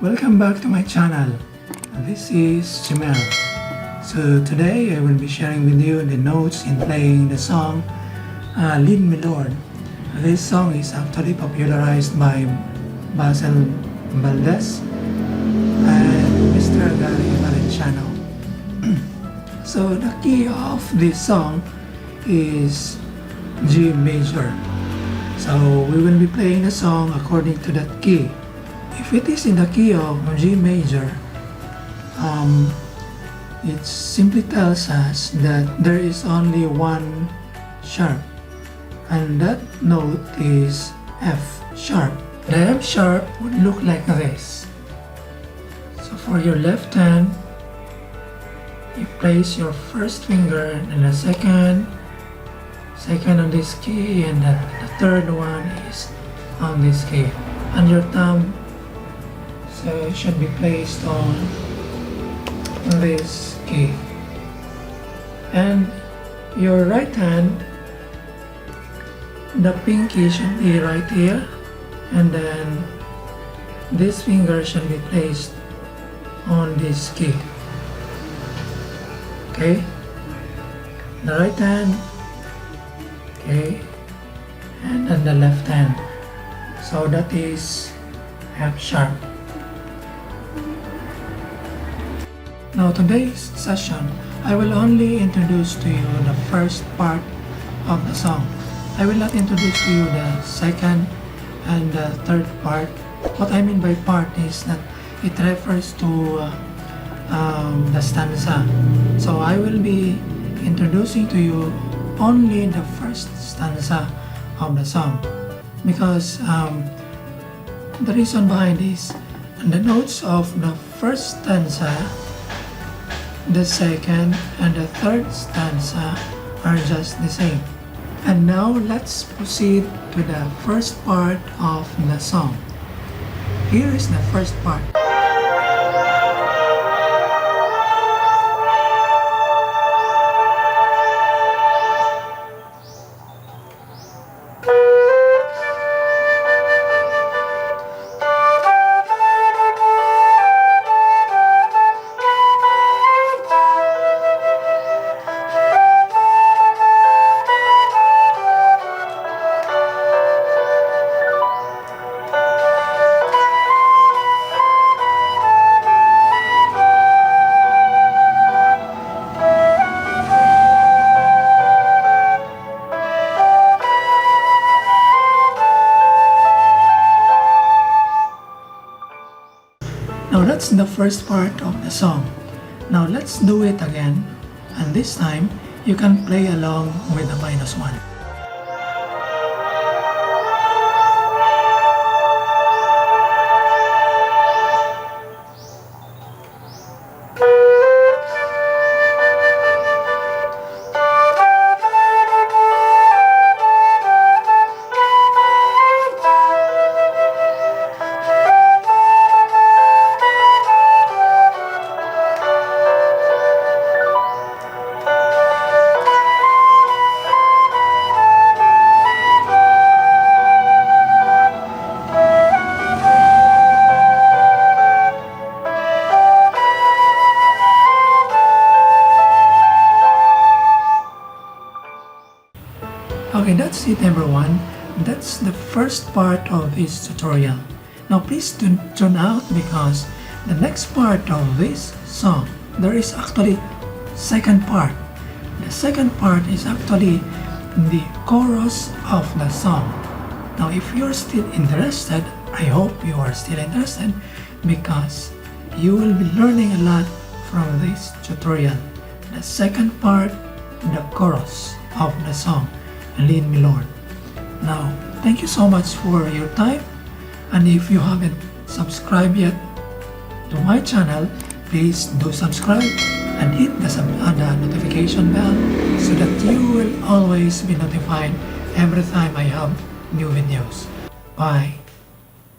Welcome back to my channel. This is Chimel. So today I will be sharing with you the notes in playing the song Lead Me Lord. This song is actually popularized by Valdez and Mr. Valenciano. So the key of this song is G major. So we will be playing the song according to that key. If it is in the key of G major, it simply tells us that there is only one sharp, and that note is F sharp. The F sharp would look like this. So for your left hand, you place your first finger and the second on this key, and the third one is on this key, and your thumb should be placed on this key, and your right hand, the pinky should be right here, and then this finger should be placed on this key. Okay, the right hand, okay, and then the left hand. So that is F sharp. Now today's session, I will only introduce to you the first part of the song. I will not introduce to you the second and the third part. What I mean by part is that it refers to the stanza. So I will be introducing to you only the first stanza of the song, because the reason behind this, the notes of the first stanza, the second and the third stanza are just the same. And now let's proceed to the first part of the song. Here is the first part. Now that's the first part of the song. Now let's do it again, and this time you can play along with the -1. Okay, that's it everyone. That's the first part of this tutorial. Now please tune out, because the next part of this song, there is actually second part. The second part is actually the chorus of the song. Now if you're still interested, I hope you are still interested, because you will be learning a lot from this tutorial. The second part, the chorus of the song, Lead Me Lord. Now, thank you so much for your time, and if you haven't subscribed yet to my channel, please do subscribe and hit the notification bell so that you will always be notified every time I have new videos. Bye!